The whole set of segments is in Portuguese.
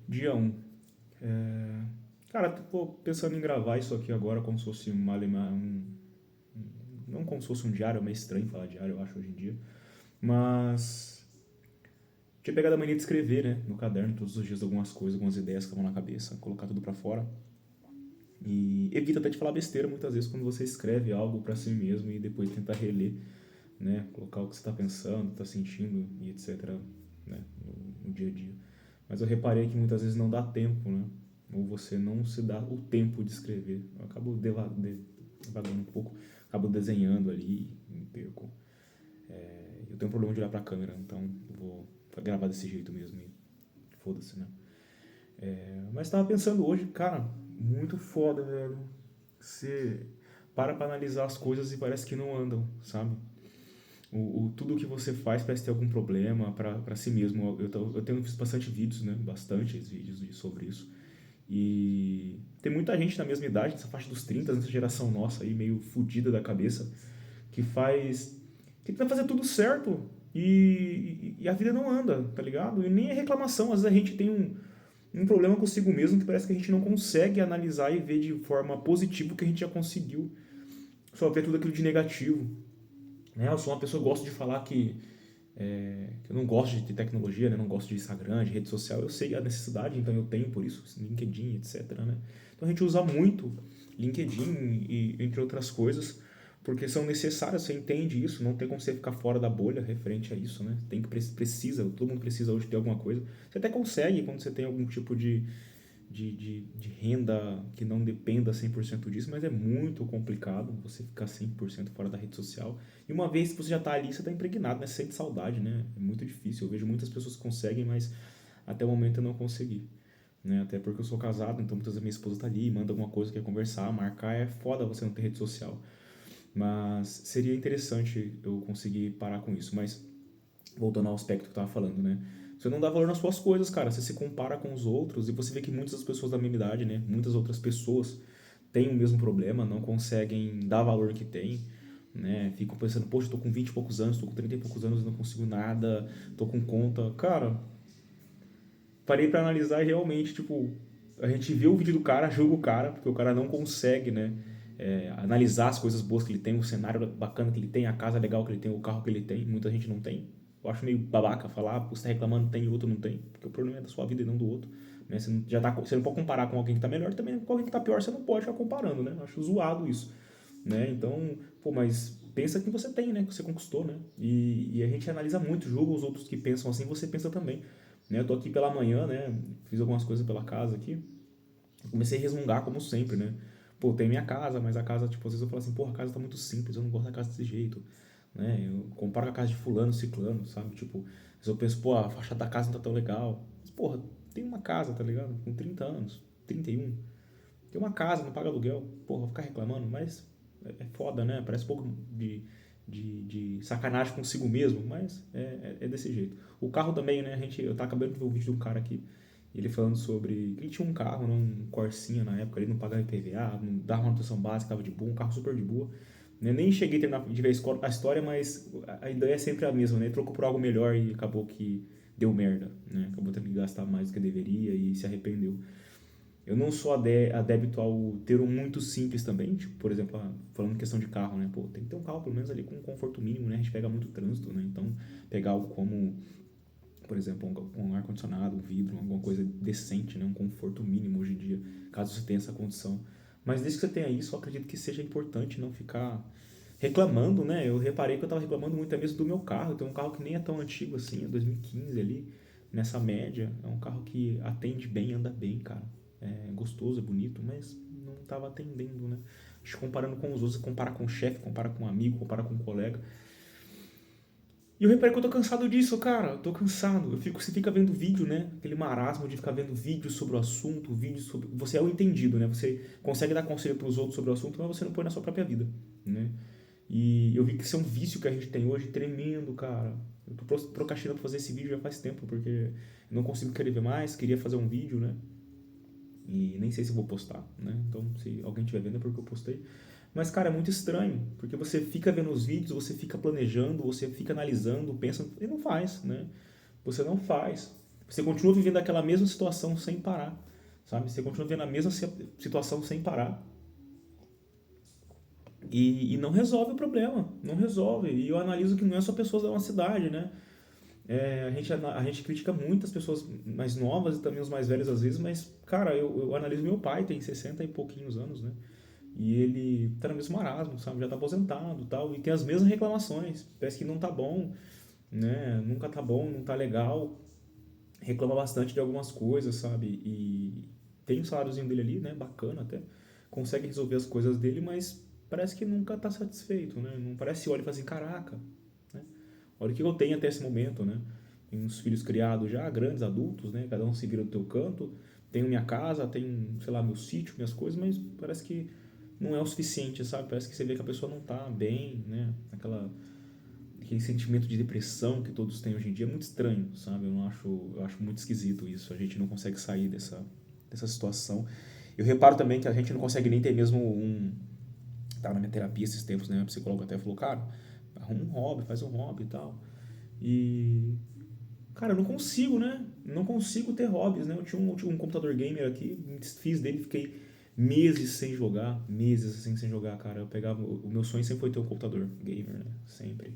Dia um. Cara, tô pensando em gravar isso aqui agora como se fosse não como se fosse um diário, é meio estranho falar diário, eu acho, hoje em dia. Mas tinha pegado a mania de escrever, né, no caderno, todos os dias algumas coisas, algumas ideias que estavam na cabeça, colocar tudo pra fora. E evita até de falar besteira muitas vezes quando você escreve algo pra si mesmo e depois tenta reler, né, colocar o que você tá pensando, tá sentindo e etc, né, no dia a dia. Mas eu reparei que muitas vezes não dá tempo, né? Ou você não se dá o tempo de escrever. Eu acabo devagando um pouco, acabo desenhando ali, me perco. Eu tenho um problema de olhar pra câmera, então eu vou gravar desse jeito mesmo e foda-se, né? Mas tava pensando hoje, cara, muito foda, velho. Você pra analisar as coisas e parece que não andam, sabe? Tudo que você faz parece ter algum problema pra si mesmo. Eu tenho visto bastante vídeos, né? Bastantes vídeos sobre isso. E tem muita gente na mesma idade, nessa faixa dos 30, nessa geração nossa aí, meio fodida da cabeça, que faz. Que tenta fazer tudo certo e a vida não anda, tá ligado? E nem é reclamação, às vezes a gente tem um problema consigo mesmo que parece que a gente não consegue analisar e ver de forma positiva o que a gente já conseguiu. Só ver tudo aquilo de negativo. Né? Eu sou uma pessoa que gosto de falar que eu não gosto de tecnologia, né? Não gosto de Instagram, de rede social. Eu sei a necessidade, então eu tenho por isso, LinkedIn, etc. Né? Então a gente usa muito LinkedIn e entre outras coisas, porque são necessárias, você entende isso, não tem como você ficar fora da bolha referente a isso, né? Tem que precisa, todo mundo precisa hoje ter alguma coisa. Você até consegue quando você tem algum tipo de renda que não dependa 100% disso, mas é muito complicado você ficar 100% fora da rede social. E uma vez que você já está ali, você está impregnado, né? Você sente saudade, né? É muito difícil. Eu vejo muitas pessoas que conseguem, mas até o momento eu não consegui. Né? Até porque eu sou casado, então muitas vezes minha esposa tá ali, manda alguma coisa, quer conversar, marcar. É foda você não ter rede social. Mas seria interessante eu conseguir parar com isso. Mas voltando ao aspecto que eu tava falando, né? Você não dá valor nas suas coisas, cara. Você se compara com os outros e você vê que muitas das pessoas da mesma idade, né? Muitas outras pessoas têm o mesmo problema, não conseguem dar valor que têm, né? Ficam pensando, poxa, eu tô com 20 e poucos anos, tô com 30 e poucos anos e não consigo nada, tô com conta. Cara, parei pra analisar e realmente, tipo, a gente vê o vídeo do cara, julga o cara, porque o cara não consegue, né? Analisar as coisas boas que ele tem, o cenário bacana que ele tem, a casa legal que ele tem, o carro que ele tem. Muita gente não tem. Eu acho meio babaca falar, você tá reclamando, tem e o outro não tem, porque o problema é da sua vida e não do outro. Né? Você não pode comparar com alguém que tá melhor, também com alguém que tá pior, você não pode ficar comparando, né? Eu acho zoado isso. Né? Então, pô, mas pensa que você tem, né? Que você conquistou, né? E a gente analisa muito, julga os outros que pensam assim, você pensa também. Né? Eu tô aqui pela manhã, né? Fiz algumas coisas pela casa aqui. Comecei a resmungar, como sempre, né? Pô, tem minha casa, mas a casa, tipo, às vezes eu falo assim, porra, a casa tá muito simples, eu não gosto da casa desse jeito. Né? Eu comparo com a casa de fulano, ciclano, sabe? Tipo, às vezes eu penso, pô, a fachada da casa não tá tão legal. Mas, porra, tem uma casa, tá ligado? Com 30 anos, 31. Tem uma casa, não paga aluguel. Porra, vou ficar reclamando, mas é foda, né? Parece um pouco de sacanagem consigo mesmo, mas é desse jeito. O carro também, né? Eu tava acabando de ver um vídeo de um cara aqui, ele falando sobre que ele tinha um carro, né, um Corsinha na época, ele não pagava IPVA, não dava manutenção básica, tava de boa, um carro super de boa. Né? Nem cheguei a terminar de ver a história, mas a ideia é sempre a mesma, né? Ele trocou por algo melhor e acabou que deu merda, né? Acabou tendo que gastar mais do que deveria e se arrependeu. Eu não sou adepto ao ter um muito simples também, tipo, por exemplo, falando em questão de carro, né? Pô, tem que ter um carro pelo menos ali com um conforto mínimo, né? A gente pega muito trânsito, né? Então, pegar algo como, por exemplo, um ar-condicionado, um vidro, alguma coisa decente, né? Um conforto mínimo hoje em dia, caso você tenha essa condição. Mas desde que você tenha isso, eu acredito que seja importante não ficar reclamando, né? Eu reparei que eu tava reclamando muito mesmo do meu carro. Eu tenho um carro que nem é tão antigo assim, é 2015 ali, nessa média. É um carro que atende bem, anda bem, cara. É gostoso, é bonito, mas não tava atendendo, né? A gente comparando com os outros, compara com o chefe, compara com um amigo, compara com um colega. E eu reparei que eu tô cansado disso, cara. Eu tô cansado. Você fica vendo vídeo, né? Aquele marasmo de ficar vendo vídeos sobre o assunto, vídeos sobre. Você é o entendido, né? Você consegue dar conselho pros outros sobre o assunto, mas você não põe na sua própria vida, né? E eu vi que isso é um vício que a gente tem hoje tremendo, cara. Eu tô procrastinando pra fazer esse vídeo já faz tempo, porque eu não consigo escrever mais, queria fazer um vídeo, né? E nem sei se vou postar, né? Então, se alguém estiver vendo é porque eu postei. Mas, cara, é muito estranho, porque você fica vendo os vídeos, você fica planejando, você fica analisando, pensa, e não faz, né? Você não faz. Você continua vivendo aquela mesma situação sem parar, sabe? Você continua vivendo a mesma situação sem parar. E não resolve o problema, não resolve. E eu analiso que não é só pessoas da nossa cidade, né? A gente critica muitas pessoas mais novas e também os mais velhos às vezes, mas, cara, eu analiso meu pai, tem 60 e pouquinhos anos, né? E ele tá no mesmo marasmo, sabe? Já tá aposentado e tal, e tem as mesmas reclamações. Parece que não tá bom, né? Nunca tá bom, não tá legal. Reclama bastante de algumas coisas, sabe? E tem o saláriozinho dele ali, né? Bacana até. Consegue resolver as coisas dele, mas parece que nunca tá satisfeito, né? Não parece que olha e fala assim, caraca, né? Olha o que eu tenho até esse momento, né? Tenho uns filhos criados já, grandes, adultos, né? Cada um se vira do teu canto. Tenho minha casa, tenho, sei lá, meu sítio, minhas coisas, mas parece que não é o suficiente, sabe? Parece que você vê que a pessoa não tá bem, né? Aquele sentimento de depressão que todos têm hoje em dia é muito estranho, sabe? Eu acho muito esquisito isso. A gente não consegue sair dessa situação. Eu reparo também que a gente não consegue nem ter mesmo um... Tava na minha terapia esses tempos, né? A psicóloga até falou, cara, arruma um hobby, faz um hobby e tal. E... Cara, eu não consigo, né? Não consigo ter hobbies, né? Eu tinha um computador gamer aqui, me desfiz dele, fiquei meses sem jogar, meses assim sem jogar, cara. Eu pegava... O meu sonho sempre foi ter um computador gamer, né? Sempre.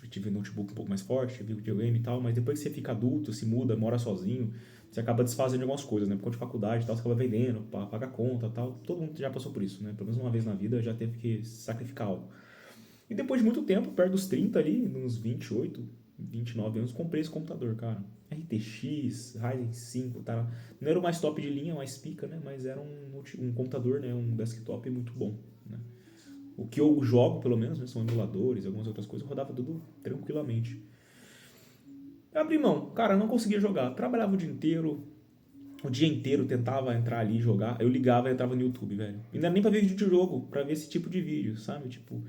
Eu tive um notebook um pouco mais forte, tive videogame e tal, mas depois que você fica adulto, se muda, mora sozinho, você acaba desfazendo de algumas coisas, né? Por conta de faculdade e tal, você acaba vendendo, paga a conta e tal. Todo mundo já passou por isso, né? Pelo menos uma vez na vida já teve que sacrificar algo. E depois de muito tempo, perto dos 30 ali, uns 28, 29 anos, comprei esse computador, cara. RTX, Ryzen 5, tá? Não era o mais top de linha, mais pica, né? Mas era um computador, né? Um desktop muito bom, né? O que eu jogo, pelo menos, né, são emuladores e algumas outras coisas, eu rodava tudo tranquilamente. Eu abri mão, cara, eu não conseguia jogar. Trabalhava o dia inteiro tentava entrar ali e jogar. Eu ligava e entrava no YouTube, velho. E não era nem pra ver vídeo de jogo, pra ver esse tipo de vídeo, sabe? Tipo,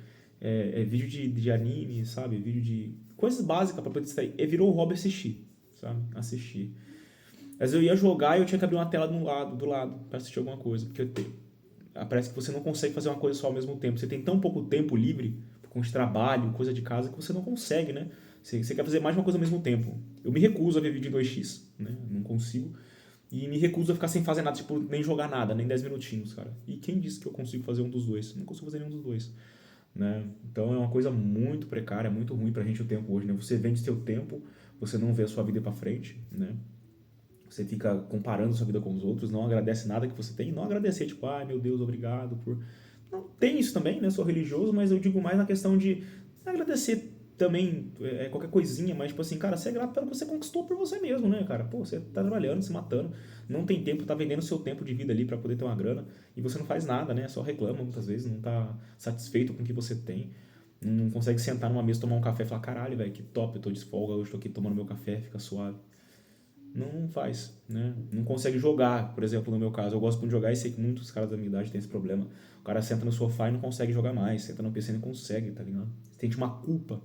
vídeo de anime, sabe? Vídeo de coisas básicas pra poder distrair. E virou o hobby assistir, sabe? Assistir. Mas eu ia jogar e eu tinha que abrir uma tela do lado pra assistir alguma coisa. Porque parece que você não consegue fazer uma coisa só ao mesmo tempo. Você tem tão pouco tempo livre, com de trabalho, coisa de casa, que você não consegue, né? Você quer fazer mais de uma coisa ao mesmo tempo. Eu me recuso a ver vídeo em 2x, né? Não consigo. E me recuso a ficar sem fazer nada, tipo, nem jogar nada, nem 10 minutinhos, cara. E quem disse que eu consigo fazer um dos dois? Não consigo fazer nenhum dos dois, né? Então é uma coisa muito precária, muito ruim pra gente o tempo hoje, né? Você vende seu tempo, você não vê a sua vida pra frente, né? Você fica comparando sua vida com os outros, não agradece nada que você tem, não agradecer, tipo, ai meu Deus, obrigado por. Não, tem isso também, né? Sou religioso, mas eu digo mais na questão de agradecer também qualquer coisinha, mas tipo assim, cara, você é grato pelo que você conquistou por você mesmo, né, cara? Pô, você tá trabalhando, se matando, não tem tempo, tá vendendo seu tempo de vida ali pra poder ter uma grana e você não faz nada, né? Só reclama muitas vezes, não tá satisfeito com o que você tem. Não consegue sentar numa mesa, tomar um café e falar, caralho, velho, que top, eu tô de folga, hoje tô aqui tomando meu café, fica suave. Não faz, né? Não consegue jogar, por exemplo, no meu caso. Eu gosto muito de jogar e sei que muitos caras da minha idade têm esse problema. O cara senta no sofá e não consegue jogar mais, senta no PC e não consegue, tá ligado? Sente uma culpa,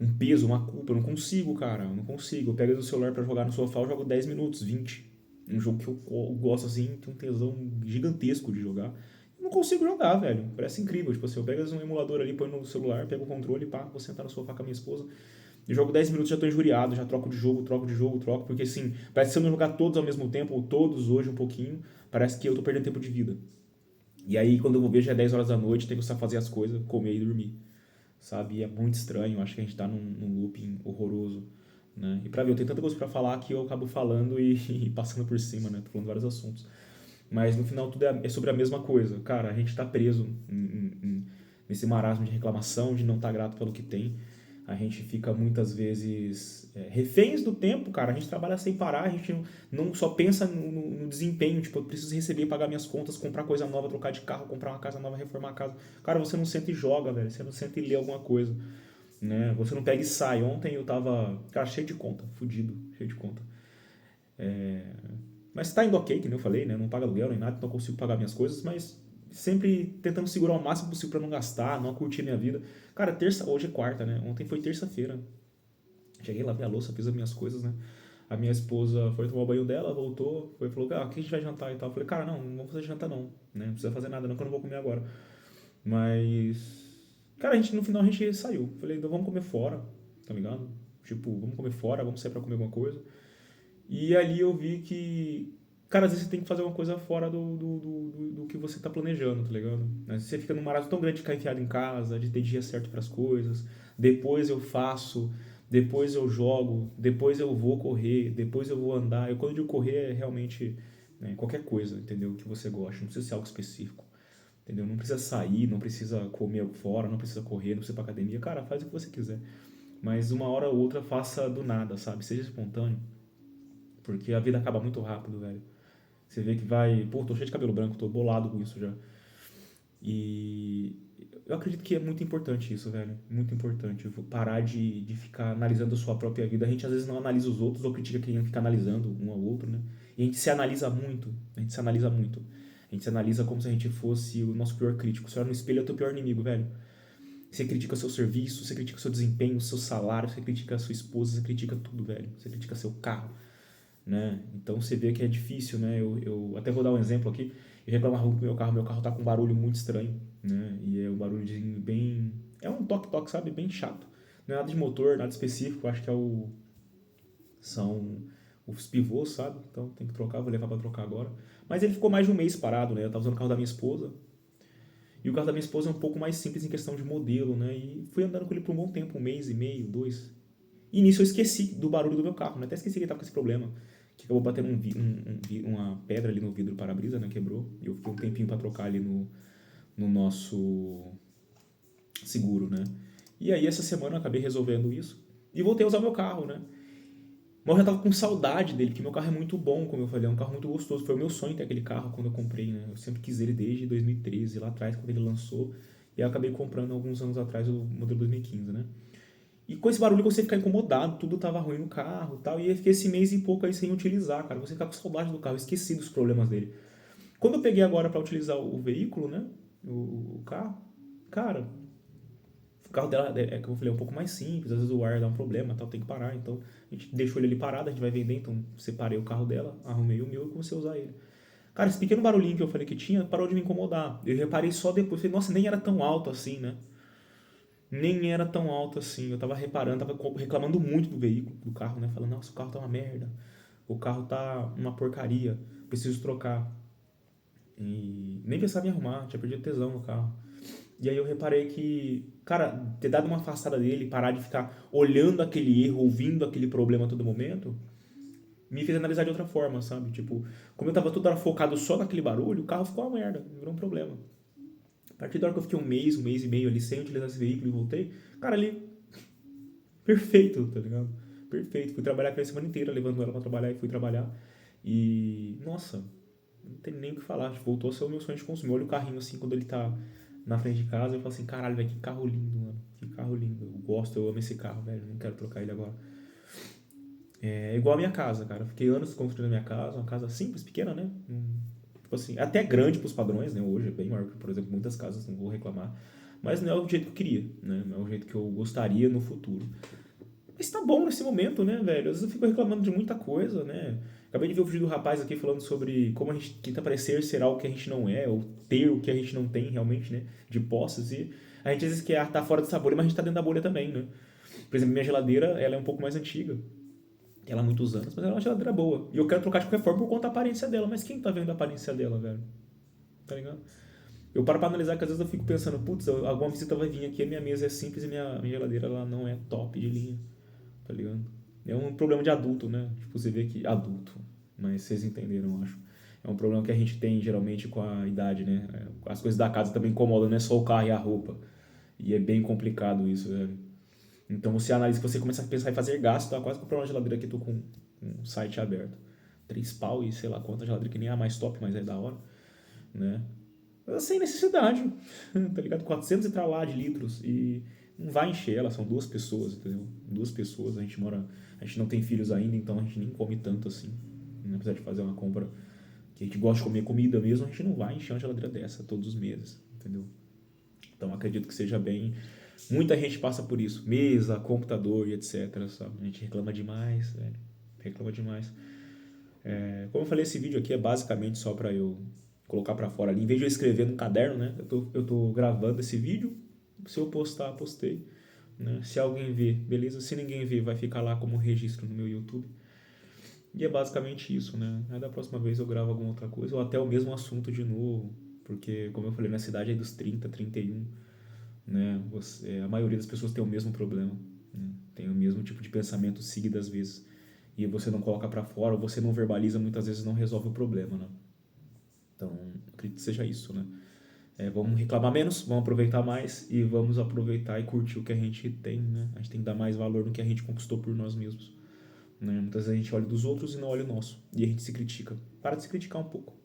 um peso, uma culpa. Eu não consigo, cara, eu não consigo. Eu pego o celular pra jogar no sofá, eu jogo 10 minutos, 20. Um jogo que eu gosto assim, tem um tesão gigantesco de jogar. Eu não consigo jogar, velho. Parece incrível. Tipo assim, eu pego um emulador ali, põe no celular, pego o controle, pá, vou sentar no sofá com a minha esposa. Eu jogo 10 minutos, já tô injuriado, já troco de jogo, troco, porque assim, parece que se eu não jogar todos ao mesmo tempo, ou todos hoje um pouquinho, parece que eu tô perdendo tempo de vida. E aí, quando eu vou ver, já é 10 horas da noite, tenho que começar a fazer as coisas, comer e dormir, sabe? E é muito estranho, acho que a gente tá num looping horroroso, né? E pra ver, eu tenho tanta coisa pra falar que eu acabo falando e passando por cima, né? Tô falando vários assuntos. Mas no final tudo é sobre a mesma coisa. Cara, a gente tá preso nesse marasmo de reclamação, de não estar grato pelo que tem. A gente fica muitas vezes reféns do tempo, cara. A gente trabalha sem parar, a gente não só pensa no desempenho, tipo, eu preciso receber, pagar minhas contas, comprar coisa nova, trocar de carro, comprar uma casa nova, reformar a casa. Cara, você não senta e joga, velho. Você não senta e lê alguma coisa, né? Você não pega e sai. Ontem eu tava, cara, cheio de conta, fudido, cheio de conta. Mas tá indo ok, que nem eu falei, né? Não paga aluguel nem nada, então eu consigo pagar minhas coisas, mas sempre tentando segurar o máximo possível pra não gastar, não curtir minha vida. Cara, hoje é quarta, né? Ontem foi terça-feira. Cheguei lá, vi a louça, fiz as minhas coisas, né? A minha esposa foi tomar o banho dela, voltou, foi falou, o que a gente vai jantar e tal. Eu falei, cara, não vamos fazer jantar não, né? Não precisa fazer nada não, que eu não vou comer agora. Mas, cara, no final a gente saiu. Falei, então vamos comer fora, tá ligado? Tipo, vamos comer fora, vamos sair pra comer alguma coisa. E ali eu vi que, cara, às vezes você tem que fazer uma coisa fora do que você tá planejando, tá ligado? Às vezes você fica num marasmo tão grande de ficar enfiado em casa, de ter dia certo pras coisas. Depois eu faço, depois eu jogo, depois eu vou correr, depois eu vou andar. Eu, quando eu digo correr, é realmente né, qualquer coisa, entendeu? Que você gosta, não precisa ser algo específico. Entendeu? Não precisa sair, não precisa comer fora, não precisa correr, não precisa ir pra academia. Cara, faz o que você quiser. Mas uma hora ou outra faça do nada, sabe? Seja espontâneo. Porque a vida acaba muito rápido, velho. Você vê que vai. Pô, tô cheio de cabelo branco, tô bolado com isso já. E eu acredito que é muito importante isso, velho. Muito importante. Parar de ficar analisando a sua própria vida. A gente às vezes não analisa os outros ou critica quem fica analisando um ao outro, né? E a gente se analisa muito. A gente se analisa muito. A gente se analisa como se a gente fosse o nosso pior crítico. Você olha no espelho, é o teu pior inimigo, velho. Você critica seu serviço, você critica seu desempenho, seu salário, você critica a sua esposa, você critica tudo, velho. Você critica seu carro, né? Então você vê que é difícil, né? Eu até vou dar um exemplo aqui. Eu reclamava do meu carro tá com um barulho muito estranho, né? E é um barulho bem. É um toque-toque, sabe? Bem chato. Não é nada de motor, nada específico, acho que são os pivôs, sabe? Então tem que trocar, vou levar pra trocar agora. Mas ele ficou mais de um mês parado, né? Eu tava usando o carro da minha esposa. E o carro da minha esposa é um pouco mais simples em questão de modelo, né? E fui andando com ele por um bom tempo, um mês e meio, dois. E nisso eu esqueci do barulho do meu carro, né? Até esqueci que ele tava com esse problema. Que acabou batendo uma pedra ali no vidro para-brisa, né? Quebrou. E eu fiquei um tempinho pra trocar ali no nosso seguro, né? E aí essa semana eu acabei resolvendo isso. E voltei a usar o meu carro, né? Mas eu já tava com saudade dele, porque meu carro é muito bom, como eu falei, é um carro muito gostoso. Foi o meu sonho ter aquele carro quando eu comprei, né? Eu sempre quis ele desde 2013, lá atrás, quando ele lançou. E eu acabei comprando alguns anos atrás o modelo 2015, né? E com esse barulho você ficar incomodado, tudo tava ruim no carro e tal. E eu fiquei esse mês e pouco aí sem utilizar, cara. Você ficar com saudade do carro, esqueci dos problemas dele. Quando eu peguei agora pra utilizar o veículo, né? O carro, cara, o carro dela é que eu falei, é um pouco mais simples, às vezes o ar dá um problema, tal, tem que parar. Então a gente deixou ele ali parado, a gente vai vender, então separei o carro dela, arrumei o meu e comecei a usar ele. Cara, esse pequeno barulhinho que eu falei que tinha parou de me incomodar. Eu reparei só depois, falei, nossa, nem era tão alto assim, né? Nem era tão alto assim. Eu tava reparando, tava reclamando muito do veículo, do carro, né? Falando, nossa, o carro tá uma merda. O carro tá uma porcaria. Preciso trocar. E nem pensava em arrumar, tinha perdido tesão no carro. E aí eu reparei que, cara, ter dado uma afastada dele, parar de ficar olhando aquele erro, ouvindo aquele problema a todo momento, me fez analisar de outra forma, sabe? Tipo, como eu tava toda hora focado só naquele barulho, o carro ficou uma merda, virou um problema. A partir da hora que eu fiquei um mês e meio ali sem utilizar esse veículo e voltei, cara, ali, perfeito, tá ligado? Perfeito. Fui trabalhar aquela semana inteira, levando ela pra trabalhar e fui trabalhar. E, nossa, não tem nem o que falar. Voltou a ser o meu sonho de consumo. Eu olho o carrinho assim quando ele tá na frente de casa eu falo assim, caralho, velho, que carro lindo, mano. Que carro lindo. Eu gosto, eu amo esse carro, velho. Não quero trocar ele agora. É igual a minha casa, cara. Eu fiquei anos construindo a minha casa, uma casa simples, pequena, né? Tipo assim, até grande pros padrões, né? Hoje é bem maior que, por exemplo, muitas casas, não vou reclamar. Mas não é o jeito que eu queria, né? Não é o jeito que eu gostaria no futuro. Mas tá bom nesse momento, né, velho? Às vezes eu fico reclamando de muita coisa, né? Acabei de ver o vídeo do rapaz aqui falando sobre como a gente tenta parecer ser algo que a gente não é, ou ter o que a gente não tem realmente, né? De posses. E a gente às vezes quer estar fora dessa bolha, mas a gente tá dentro da bolha também, né? Por exemplo, minha geladeira, ela é um pouco mais antiga. Ela há muitos anos, mas ela é uma geladeira boa. E eu quero trocar de qualquer forma por conta da aparência dela. Mas quem tá vendo a aparência dela, velho? Tá ligado? Eu paro pra analisar que às vezes eu fico pensando, putz, alguma visita vai vir aqui, a minha mesa é simples e minha geladeira ela não é top de linha, tá ligado? É um problema de adulto, né? Tipo, você vê que adulto, mas vocês entenderam, eu acho. É um problema que a gente tem geralmente com a idade, né? As coisas da casa também incomodam, não é só o carro e a roupa. E é bem complicado isso, velho. Então você analisa, você começa a pensar em fazer gasto, tá? Quase comprei uma geladeira aqui, tô com um site aberto. 3 pau e sei lá quanta geladeira que nem é a mais top, mas é da hora, né? Sem necessidade, tá ligado? 400 e pra lá de litros e não vai encher ela, são duas pessoas, entendeu? Duas pessoas, a gente não tem filhos ainda, então a gente nem come tanto assim. Apesar de fazer uma compra que a gente gosta de comer comida mesmo, a gente não vai encher uma geladeira dessa todos os meses, entendeu? Então acredito que seja bem. Muita gente passa por isso, mesa, computador e etc, sabe? A gente reclama demais, velho. Reclama demais. Como eu falei, esse vídeo aqui é basicamente só pra eu colocar pra fora ali. Em vez de eu escrever no caderno, né? Eu tô gravando esse vídeo. Se eu postar, postei. né? Se alguém vê, beleza? Se ninguém vê, vai ficar lá como registro no meu YouTube. E é basicamente isso, né? Aí da próxima vez eu gravo alguma outra coisa, ou até o mesmo assunto de novo, porque, como eu falei, na cidade é dos 30, 31, né? A maioria das pessoas tem o mesmo problema, né? Tem o mesmo tipo de pensamento seguido às vezes. E você não coloca pra fora, ou você não verbaliza, muitas vezes não resolve o problema, né? Então, acredito que seja isso, né? Vamos reclamar menos, vamos aproveitar mais e vamos aproveitar e curtir o que a gente tem, né? A gente tem que dar mais valor no que a gente conquistou por nós mesmos, né? Muitas vezes a gente olha dos outros e não olha o nosso. E a gente se critica. Para de se criticar um pouco.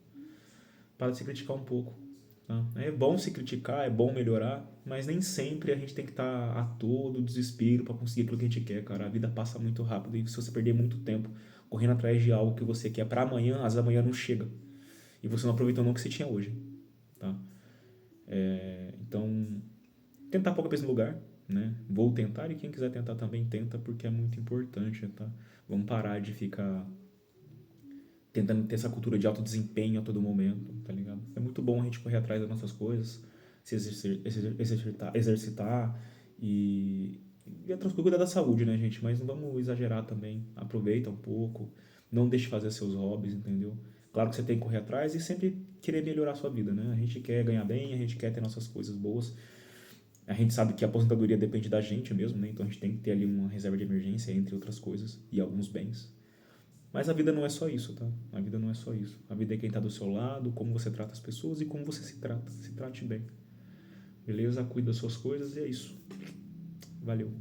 Para de se criticar um pouco. Tá? É bom se criticar, é bom melhorar, mas nem sempre a gente tem que estar a todo desespero para conseguir aquilo que a gente quer, cara. A vida passa muito rápido e se você perder muito tempo correndo atrás de algo que você quer para amanhã, às vezes amanhã não chega. E você não aproveitou não o que você tinha hoje, tá? Então, tentar pôr a cabeça no lugar, né? Vou tentar e quem quiser tentar também tenta porque é muito importante, tá? Vamos parar de ficar tentando ter essa cultura de alto desempenho a todo momento, tá ligado? É muito bom a gente correr atrás das nossas coisas, se exercitar e, e outras coisas, cuidar da saúde, né, gente? Mas não vamos exagerar também. Aproveita um pouco, não deixe de fazer seus hobbies, entendeu? Claro que você tem que correr atrás e sempre querer melhorar a sua vida, né? A gente quer ganhar bem, a gente quer ter nossas coisas boas. A gente sabe que a aposentadoria depende da gente mesmo, né? Então a gente tem que ter ali uma reserva de emergência, entre outras coisas, e alguns bens. Mas a vida não é só isso, tá? A vida não é só isso. A vida é quem tá do seu lado, como você trata as pessoas e como você se trata. Se trate bem. Beleza? Cuida das suas coisas e é isso. Valeu.